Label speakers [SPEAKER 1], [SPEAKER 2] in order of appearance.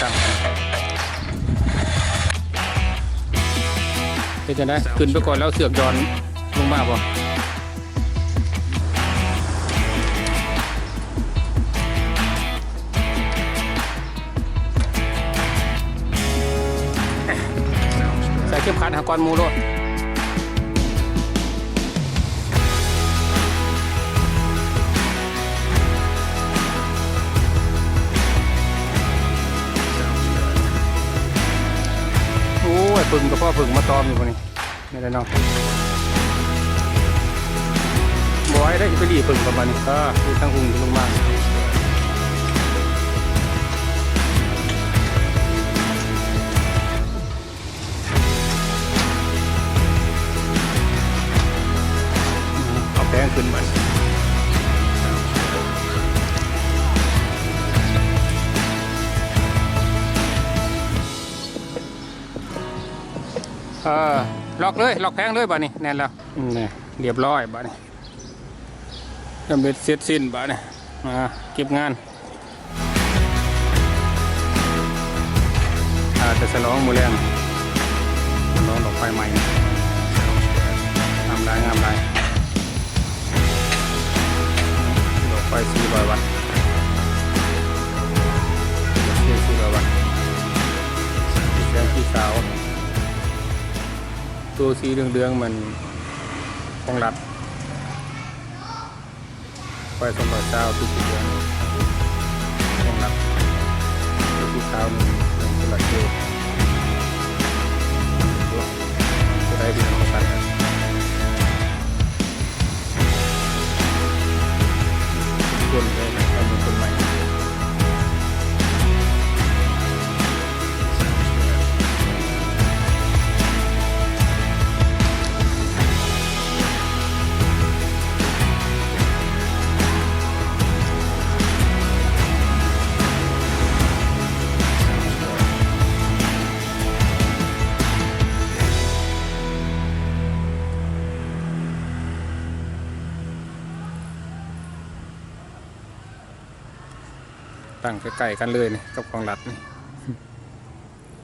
[SPEAKER 1] ตั้งเป็นจะได้ขึ้นไปก่อนแล้วเสือกย้อนลงมาบ่ใส่เข้มขัดหากรมูโรดโอ้ยพึ่งกับพ่อพึ่งมาตอมอยู่คนนี้ไม่ได้เนาะบอยได้ไปดีพึ่งกับมันก็ดูทั้งหุ่งลงมาเอาแป้งขึ้นมาล็อกเลยล็อกแพงเลยบ้านี่แน่นแล้วนี่เรียบร้อยบ้านี่จำเป็นเสร็จสิ้นบ้านี่มาเก็บงานจะฉลองมือแรงฉลองดอกไฟใหม่งามได้งามได้ดอกไฟ400 วัตต์400 วัตต์แสงสีขาวตัวสีเหลืองๆมันของรัดไฟ200 ทุกเดือนของรัดตัวสีขาวนี่เป็นรัดเกลียวตัวได้ดีของกันคนเลยทำเป็นคนใหม่ตั้งใกล้ๆกันเลยนี่กับของรัดนี่